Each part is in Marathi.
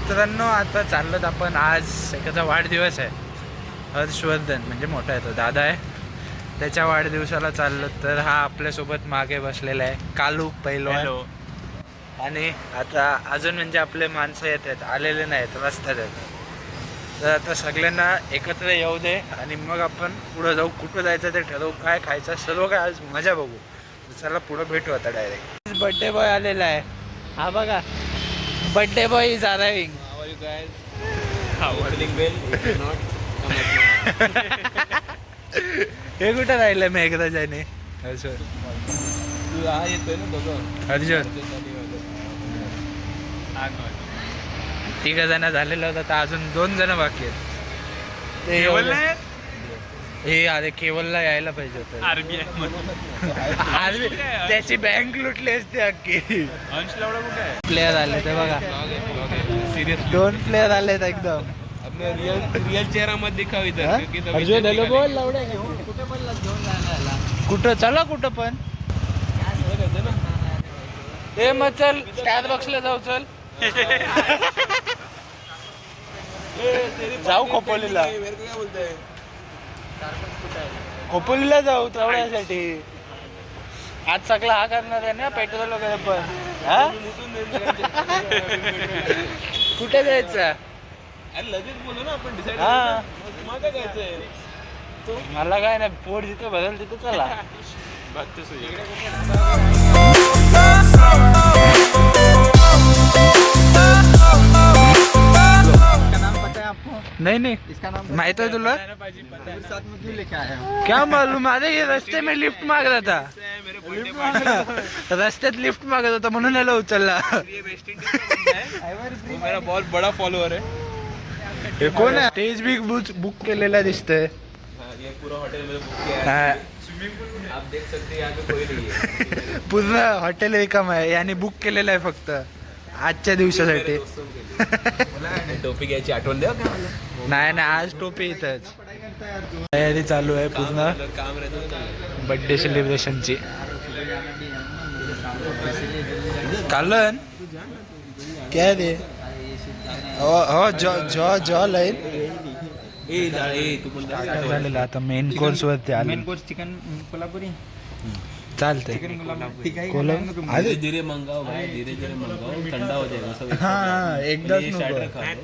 मित्रांनो, आता चाललोत आपण. आज एकाचा वाढदिवस आहे, हर्षवर्धन, म्हणजे मोठा आहे तो दादा आहे, त्याच्या वाढदिवसाला चाललो. तर हा आपल्यासोबत मागे बसलेला आहे कालू पहिलवान. आणि आता अजून म्हणजे आपले माणसं येत आहेत, आलेले नाहीत, रस्त्यात आहेत. तर आता सगळ्यांना एकत्र येऊ दे आणि मग आपण पुढं जाऊ. कुठं जायचं ते ठरवू, काय खायचं सर्व काय, आज मजा बघू. चला पुढं भेटू आता डायरेक्ट. बर्थडे बॉय आलेला आहे, हा बघा. Birthday boy is arriving. हे कुठं राहिलं मेघराजाने? अर्जुन तिघ जण झालेलं होतं, तर अजून 2 जण बाकी आहेत. हे अरे केवलला यायला पाहिजे होतं. आरबीआय त्याची बँक लुटली असते अख्खी. प्लेयर आले ते बघा, 2 प्लेयर आलेत एकदम. रियल चेहरा मत दिखावी कुठं चला, कुठं पण हे मग चल स्टारबक्सला जाऊ. चल जाऊ खोपोलीला, खोपोलीला जाऊ तेवढ्यासाठी. आज सगळं हा करणार आहे ना, पेट्रोल वगैरे पण. हा कुठे जायचं? लगेच बोलू ना आपण डिसाईड. हा काय जायचंय? मला काय नाही, पोट जिथं भरेल तिथं चला. नहीं नहीं, इसका नाम माहित है तुला? साथ में क्यों लेके आया? क्या मालूम, अरे ये रस्ते में लिफ्ट माग रहा था. रस्त्यात लिफ्ट मागत होता म्हणून याला उचलला. मेरा बहुत बड़ा फॉलोअर है. हे कोण आहे? स्टेज बिग बुक केलेला दिसतंय. ये पूरा होटल में बुक किया है. आप देख सकते हैं यहाँ पे कोई नहीं है. पूर्ण हॉटेल रिकाम आहे, याने बुक केलेलं आहे फक्त आजच्या दिवसासाठी. टोपी घ्यायची आठवण द्या का? नाही नाही, आज टोपी इथंच. तयारी चालू आहे पूर्ण काम रहतं. बर्थडे सेलिब्रेशनची. कालन क्या रे? हो जॉ लाईन झालेलं. आता मेन कोर्स वरती आले. मेन कोर्स चिकन कोल्हापुरी चालतंय. धीरे धीरे मंगाओ भाई, धीरे धीरे मंगाओ, ठंडा हो जाएगा सब. हा एकदाच नको.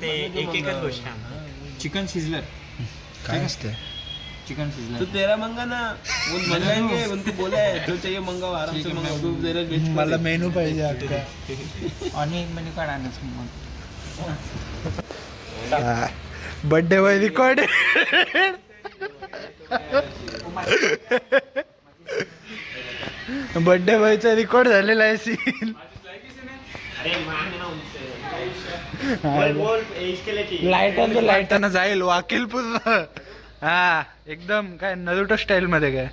एक एकच गोष्ट. चिकन सिजलर काय असते? चिकन तो सिजलर तेरा मंगा ना, वो मंगाएंगे. उनको बोला है जो चाहिए मंगाओ, आराम से मंगाओ. तू जरा वेस्ट कर मला दे. मेनू पाहिजे अख्खा. आणि एक मेन्यू कार्ड आणायचं मग. Birthday boy record. बर्थडे बॉयचा रेकॉर्ड झालेला आहे सीन. लाईटानं जाईल वाकील पूर्ण. हा एकदम काय नरुटो स्टाईल मध्ये काय.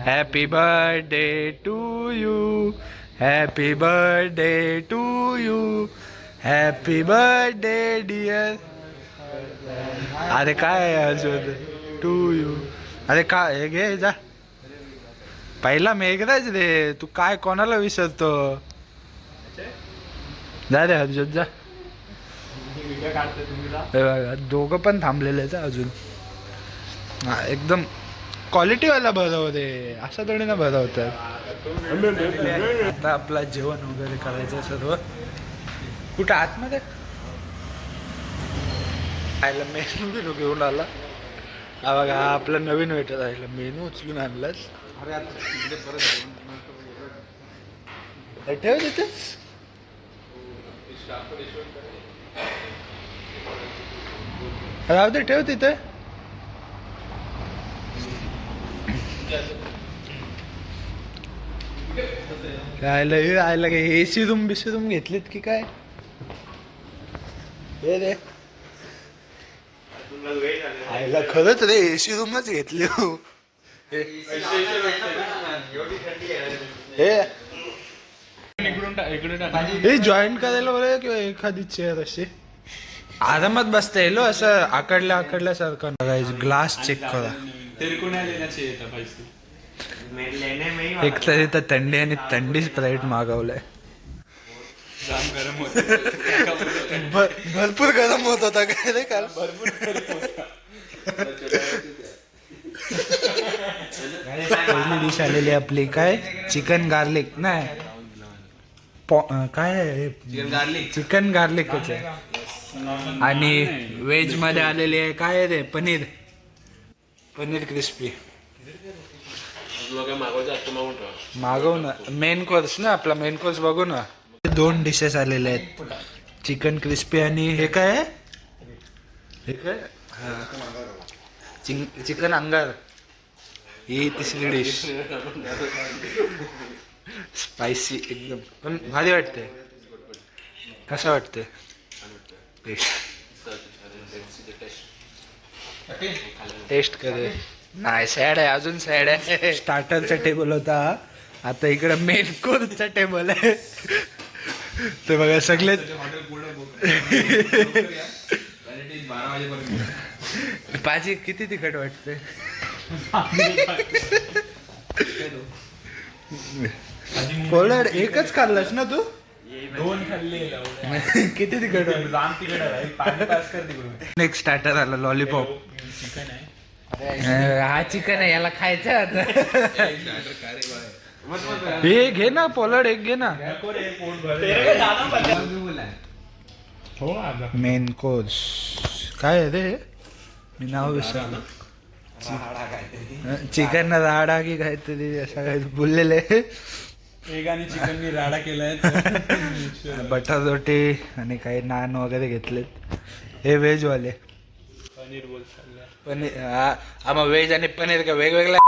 Happy birthday to you, happy birthday to you, happy birthday dear. अरे काय अजून टू यू. अरे काय हे घे जा. पहिला मेघराज रे, तू काय कोणाला विसरतो? जा रे अर्जुन जा. दोघं पण थांबलेले आहेत अजून. हा एकदम क्वालिटीवाला भरव रे, असा थोडी ना भरवतात. आता आपला जेवण वगैरे करायचं सर्व. कुठं आतमध्ये आयला मेनू बिनू घेऊन आला. हा बघा, हा आपला नवीन वेटर राहिला. मेनू उचलून आणलाच. अरे आता तिकडे परत ठेव तिथेच. राहू दे, ठेव तिथे. आयला काय एसी रूम बिसी रूम घेतलीत की काय? हे रे आयला खरंच रे, एसी रूमच घेतली. हे जॉईन करायला बरं, किंवा एखादी चेअर अशी आरामात बसता येईल असं आकडल्यासारखं. ग्लास चेक करा. एक तर इथं थंडी आणि थंडी स्प्राईट मागवलंय. जाम गरम होतं. भरपूर गरम होत होता काय रे काल. पहिली डिश आलेली आपली काय चिकन गार्लिक नाही काय आहे? Chicken garlic. चिकन गार्लिकच आहे. आणि व्हेज मध्ये आलेली आहे काय आहे रे पनीर क्रिस्पी. तुला काय मागवायचं असतं मागून ठेवा. मागव ना मेन कोर्स ना आपला मेन कोर्स बघू ना. 2 डिशेस आलेले आहेत चिकन क्रिस्पी आणि हे काय आहे? हे काय चिकन अंगार. ही तिसरी डिश स्पायसी एकदम पण भारी वाटते. कसं वाटते टेस्ट करे. नाही सॅड आहे अजून सॅड आहे. स्टार्टरचा टेबल होता आता इकडं मेन कोर्सचा टेबल आहे. ते बघा सगळेच भाजी किती तिखट वाटते. कोल्हाड एकच खाल्लास ना तू. 2 खाल्ले किती तिखट जाम तिकडे पाणी पास कर तिकडून. नेक्स्ट स्टार्टर आला लॉलीपॉप. चिकन आहे. हा चिकन आहे याला खायचं आता. हे घे ना पोलड एक घे ना. मेन कोर्स काय आहे रे मी नाव विसरलो. चिकन राडा की काहीतरी असं काही बोललेले. एक आणि चिकननी राडा केलाय. बटर रोटी आणि काही नान वगैरे घेतलेत. हे व्हेज वाले पनीर बोल पनीर. हा मग व्हेज आणि पनीर का वेगवेगळ्या.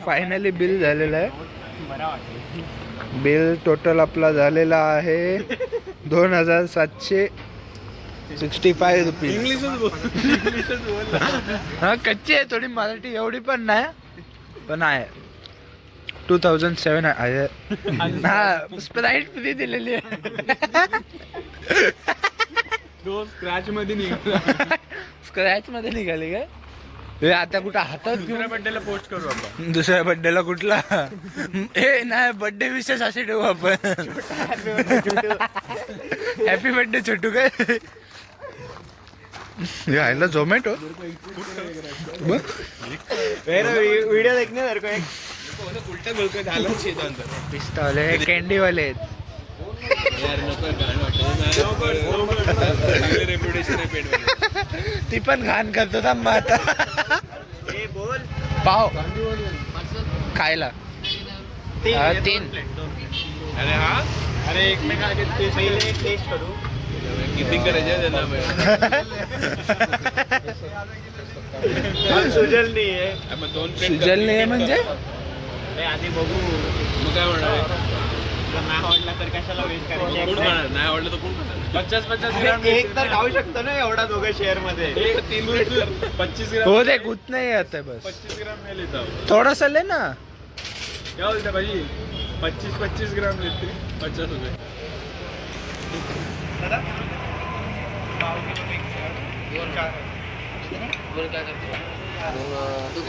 फायनली बिल झालेलं आहे. बिल टोटल आपला झालेला आहे 2765 रुपीज. हा कच्ची आहे थोडी मराठी एवढी पण नाही पण आहे. 2007 आहे. हा स्प्राईट फ्री दिलेली आहे. 2 स्क्रॅच मध्ये निघाला. स्क्रॅच मध्ये निघाली काय. हे आता कुठं हातात दुसऱ्या बड्डेला पोस्ट करू आपण. दुसऱ्या बड्डेला कुठला हे नाही बड्डे विशेष असे ठेवू आपण. हॅपी बड्डे छोटू काय. यायला झोमॅटो व्हिडिओ देखणे सारखं एक उलटा बोलतोय झालं शेतात. पिस्तावले हे कॅन्डीवाले आहेत. यार नको घाण वाटतं. रेप्युटेशन आहे पेट. ती पण घाण करतो थांब आता. पाव खायला 3. अरे हा अरे एकमेकांचे पहिले टेस्ट करू. किती करायचं त्यांना. सुजल नाही आहे. आपण 2 प्लेट सुजल नाही म्हणजे आधी बघू. मग काय म्हणणार. नाही आवडला तर कशाला वेस्ट कोण खाणार. नाही आवडलं तर कोण खाणार. 50 ग्राम एक तर खाऊ शकतो ना एवढा दोघं शेअर मध्ये. 3 प्लेट 25 ग्राम. हो दे कुछ नाही आता बस 25 ग्राम नाही लेता हूँ. थोड़ा सा ले ना. क्या बोलते भाई 25 ग्राम लेते 50 रुपये.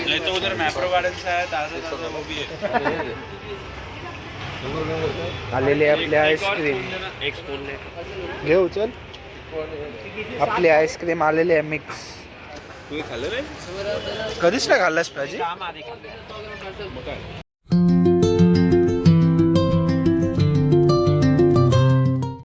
नहीं तो उधर मैप्रो गार्डन से आया ताज़ा वो भी है. आलेली आपली आईस्क्रीम एक स्पून ले. घेऊ चल. आपली आईस्क्रीम आलेली आहे मिक्स. तू खाल्लं रे. कधीच नाही खाल्लास पाहिजे.